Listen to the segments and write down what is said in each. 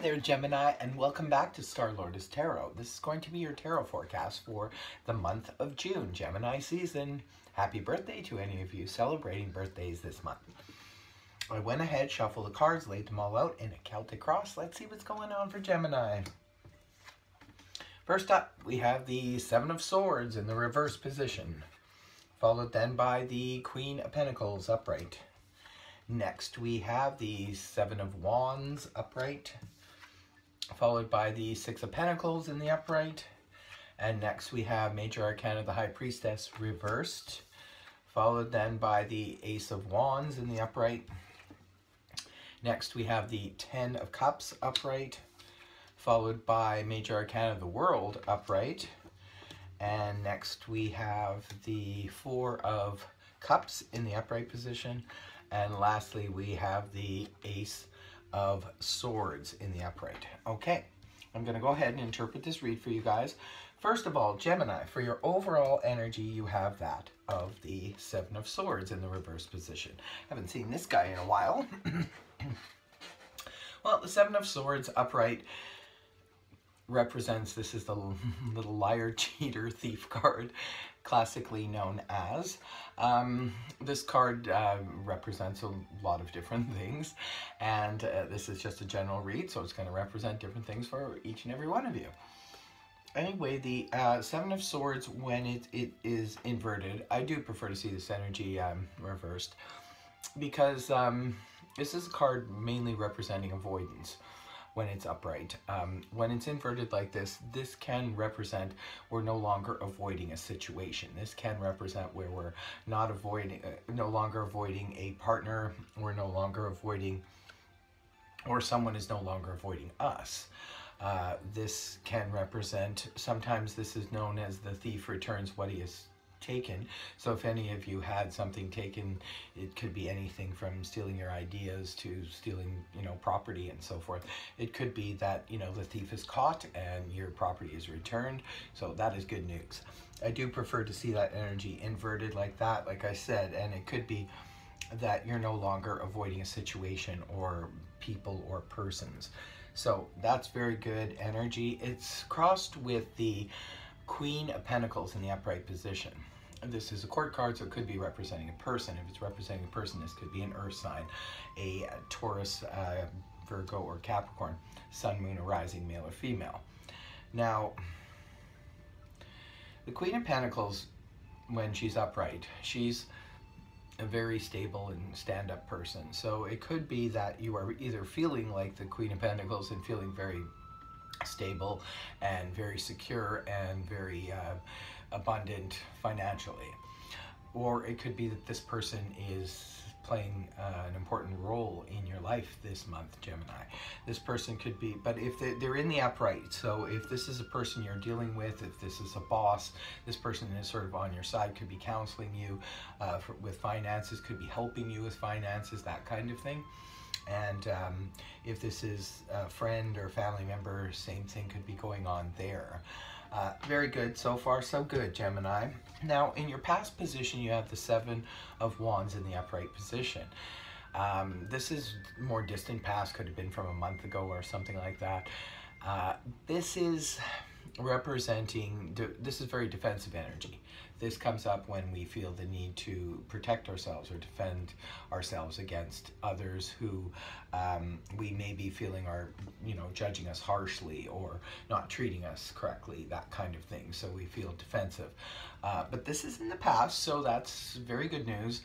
Hi there, Gemini, and welcome back to Star Lotus Tarot. This is going to be your tarot forecast for the month of June, Gemini season. Happy birthday to any of you celebrating birthdays this month. I went ahead, shuffled the cards, laid them all out in a Celtic cross. Let's see what's going on for Gemini. First up, we have the Seven of Swords in the reverse position, followed then by the Queen of Pentacles upright. Next, we have the Seven of Wands upright, followed by the Six of Pentacles in the upright. And next, we have Major Arcana, the High Priestess reversed, followed then by the Ace of Wands in the upright. Next, we have the Ten of Cups upright, followed by Major Arcana, the World upright. And next, we have the Four of Cups in the upright position. And lastly, we have the Ace of Swords in the upright. Okay, I'm going to go ahead and interpret this read for you guys. First of all, Gemini, for your overall energy, you have that of the Seven of Swords in the reverse position. Haven't seen this guy in a while. Well, the Seven of Swords upright represents, this is the little liar, cheater, thief card, classically known as. This card represents a lot of different things, and this is just a general read, so it's going to represent different things for each and every one of you. Anyway, the Seven of Swords, when it is inverted, I do prefer to see this energy reversed, because this is a card mainly representing avoidance. When it's upright. When it's inverted like this, this can represent we're no longer avoiding a situation. This can represent where we're not avoiding, no longer avoiding a partner, we're no longer avoiding, or someone is no longer avoiding us. This can represent, sometimes this is known as the thief returns what he has taken. So if any of you had something taken, it could be anything from stealing your ideas to stealing, property and so forth. It could be that, the thief is caught and your property is returned. So that is good news. I do prefer to see that energy inverted like that, like I said, and it could be that you're no longer avoiding a situation or people or persons. So that's very good energy. It's crossed with the Queen of Pentacles in the upright position. This is a court card, so it could be representing a person. If it's representing a person, this could be an earth sign, a Taurus, Virgo, or Capricorn, sun, moon, or rising, male or female. Now, the Queen of Pentacles, when she's upright, she's a very stable and stand-up person. So it could be that you are either feeling like the Queen of Pentacles and feeling very stable and very secure and very abundant financially, or it could be that this person is playing an important role in your life this month, Gemini. This person could be, but if they're in the upright, so if this is a person you're dealing with, if this is a boss, this person is sort of on your side, could be counseling you with finances, could be helping you with finances, that kind of thing. And if this is a friend or family member, same thing could be going on there. Very good. So far, so good, Gemini. Now, in your past position, you have the Seven of Wands in the upright position. This is more distant past, could have been from a month ago or something like that. This is representing, this is very defensive energy. This comes up when we feel the need to protect ourselves or defend ourselves against others who we may be feeling are, judging us harshly or not treating us correctly, that kind of thing. So we feel defensive. But this is in the past, so that's very good news.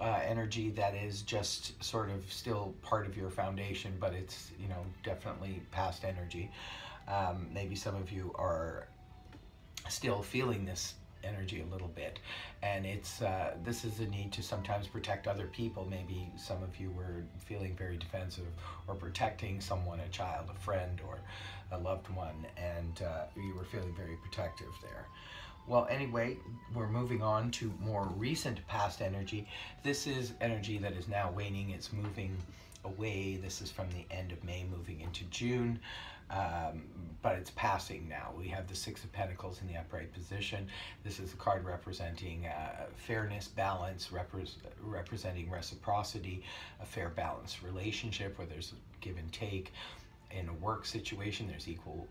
Energy that is just sort of still part of your foundation, but it's, definitely past energy. Maybe some of you are still feeling this energy a little bit, and it's this is a need to sometimes protect other people. Maybe some of you were feeling very defensive or protecting someone, a child, a friend, or a loved one, and you were feeling very protective there. Well, anyway, we're moving on to more recent past energy. This is energy that is now waning. It's moving away. This is from the end of May moving into June. But it's passing now. We have the Six of Pentacles in the upright position. This is a card representing fairness, balance, representing reciprocity, a fair, balanced relationship where there's a give and take. in a work situation, there's equal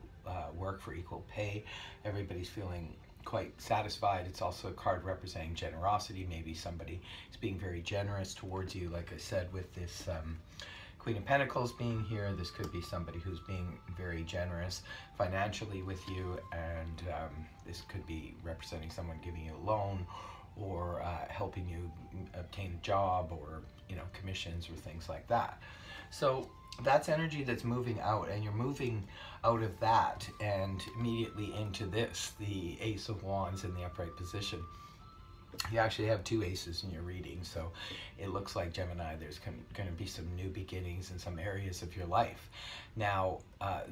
work for equal pay. Everybody's feeling quite satisfied. It's also a card representing generosity. Maybe somebody is being very generous towards you. Like I said, with this Queen of Pentacles being here, this could be somebody who's being very generous financially with you, and this could be representing someone giving you a loan, or helping you obtain a job, or commissions or things like that. So that's energy that's moving out, and you're moving out of that and immediately into this, the Ace of Wands in the upright position. You actually have two aces in your reading, so it looks like, Gemini, there's going to be some new beginnings in some areas of your life. Now,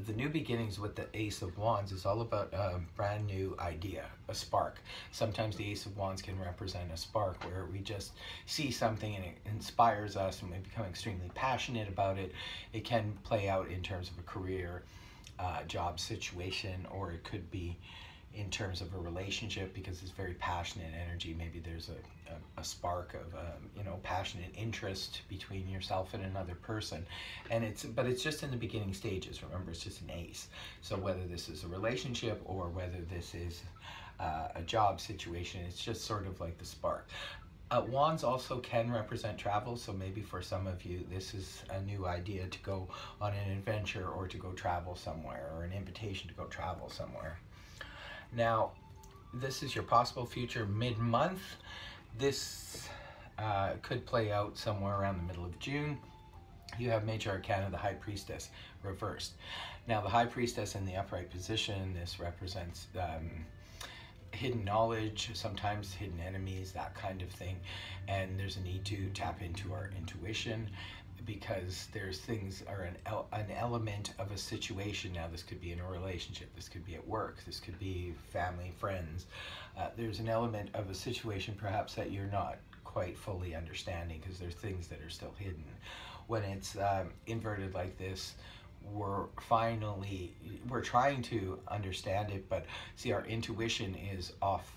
the new beginnings with the Ace of Wands is all about a brand new idea, a spark. Sometimes the Ace of Wands can represent a spark where we just see something and it inspires us and we become extremely passionate about it. It can play out in terms of a career, job situation, or it could be in terms of a relationship, because it's very passionate energy. Maybe there's a spark of passionate interest between yourself and another person, and but it's just in the beginning stages. Remember, it's just an ace. So whether this is a relationship or whether this is a job situation, it's just sort of like the spark. Wands also can represent travel, so maybe for some of you this is a new idea to go on an adventure or to go travel somewhere, or an invitation to go travel somewhere. Now, this is your possible future mid-month. This could play out somewhere around the middle of June. You have Major Arcana, the High Priestess, reversed. Now, the High Priestess in the upright position, this represents hidden knowledge, sometimes hidden enemies, that kind of thing. And there's a need to tap into our intuition, because there's things, or an element of a situation. Now, this could be in a relationship, this could be at work, this could be family, friends. There's an element of a situation perhaps that you're not quite fully understanding, because there's things that are still hidden. When it's inverted like this, we're trying to understand it, but see, our intuition is off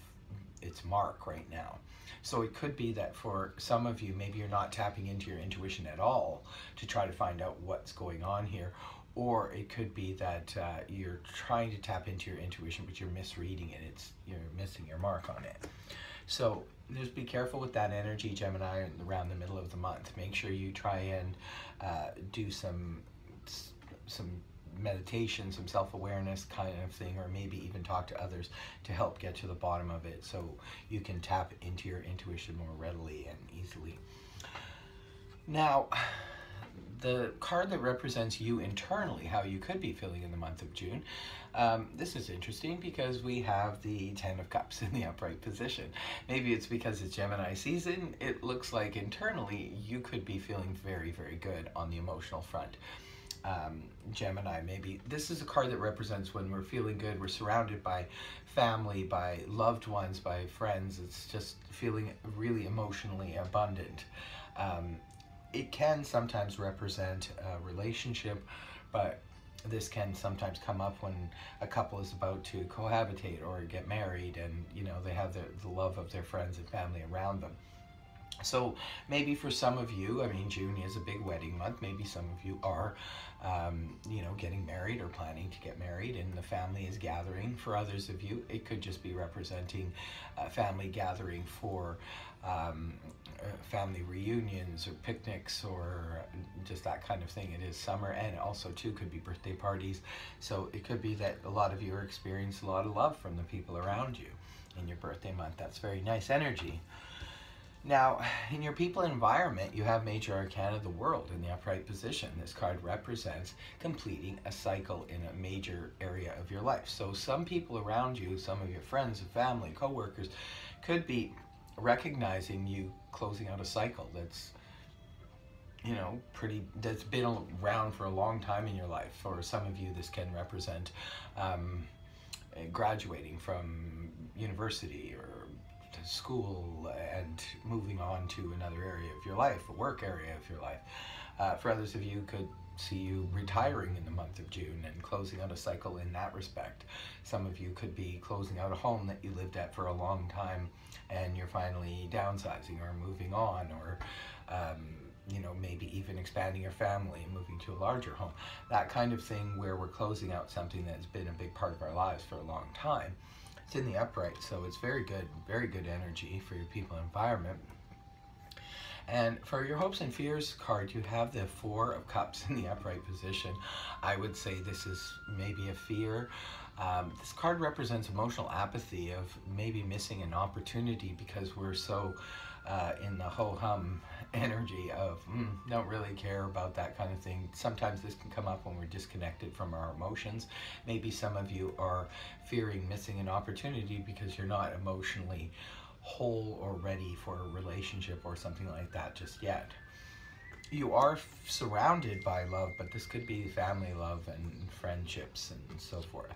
its mark right now. So it could be that for some of you, maybe you're not tapping into your intuition at all to try to find out what's going on here. Or it could be that you're trying to tap into your intuition, but you're misreading it. You're missing your mark on it. So just be careful with that energy, Gemini, around the middle of the month. Make sure you try and do some meditation, some self-awareness kind of thing, or maybe even talk to others to help get to the bottom of it, so you can tap into your intuition more readily and easily. Now, the card that represents you internally, how you could be feeling in the month of June, this is interesting because we have the Ten of Cups in the upright position. Maybe it's because it's Gemini season. It looks like internally you could be feeling very, very good on the emotional front. Gemini, maybe this is a card that represents when we're feeling good, we're surrounded by family, by loved ones, by friends. It's just feeling really emotionally abundant. It can sometimes represent a relationship, but this can sometimes come up when a couple is about to cohabitate or get married, and they have the love of their friends and family around them. So maybe for some of you, I mean, June is a big wedding month. Maybe some of you are, getting married or planning to get married, and the family is gathering. For others of you, it could just be representing a family gathering for family reunions or picnics or just that kind of thing. It is summer, and also too could be birthday parties. So it could be that a lot of you are experiencing a lot of love from the people around you in your birthday month. That's very nice energy. Now, in your people environment, you have Major Arcana, the World, in the upright position. This card represents completing a cycle in a major area of your life. So some people around you, some of your friends and family, co-workers, could be recognizing you closing out a cycle that's, that's been around for a long time in your life. For some of you, this can represent graduating from university or school and moving on to another area of your life, a work area of your life. For others of you, could see you retiring in the month of June and closing out a cycle in that respect. Some of you could be closing out a home that you lived at for a long time and you're finally downsizing or moving on, or you know, maybe even expanding your family and moving to a larger home. That kind of thing where we're closing out something that's been a big part of our lives for a long time. It's in the upright, so it's very good energy for your people and environment. And for your hopes and fears card, you have the Four of Cups in the upright position. I would say this is maybe a fear. This card represents emotional apathy of maybe missing an opportunity because we're so in the ho-hum energy of don't really care about that kind of thing. Sometimes this can come up when we're disconnected from our emotions. Maybe some of you are fearing missing an opportunity because you're not emotionally whole or ready for a relationship or something like that just yet. You are surrounded by love, but this could be family love and friendships and so forth.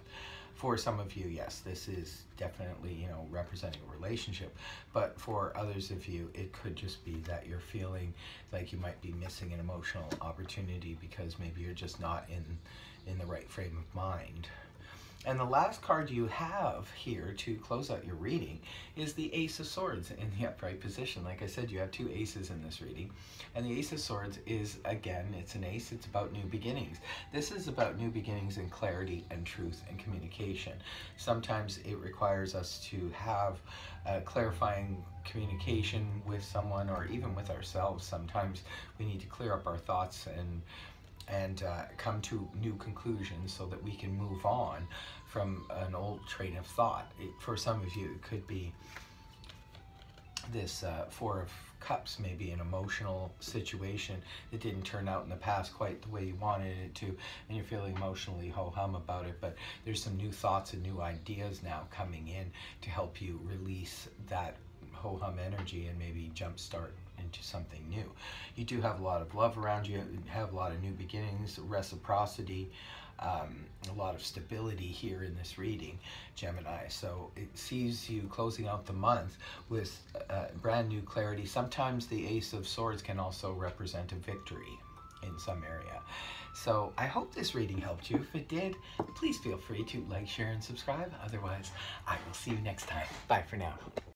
For some of you, yes, this is definitely, you know, representing a relationship, but for others of you, it could just be that you're feeling like you might be missing an emotional opportunity because maybe you're just not in the right frame of mind. And the last card you have here to close out your reading is the Ace of Swords in the upright position. Like I said, you have two aces in this reading. And the Ace of Swords is, again, it's an ace. It's about new beginnings. This is about new beginnings in clarity and truth and communication. Sometimes it requires us to have clarifying communication with someone or even with ourselves. Sometimes we need to clear up our thoughts and come to new conclusions so that we can move on from an old train of thought. For some of you, it could be this Four of Cups, maybe an emotional situation that didn't turn out in the past quite the way you wanted it to, and you're feeling emotionally ho-hum about it, but there's some new thoughts and new ideas now coming in to help you release that ho-hum energy and maybe jumpstart into something new. You do have a lot of love around you, have a lot of new beginnings, reciprocity, a lot of stability here in this reading, Gemini. So it sees you closing out the month with brand new clarity. Sometimes the Ace of Swords can also represent a victory in some area. So I hope this reading helped you. If it did, please feel free to like, share, and subscribe. Otherwise, I will see you next time. Bye for now.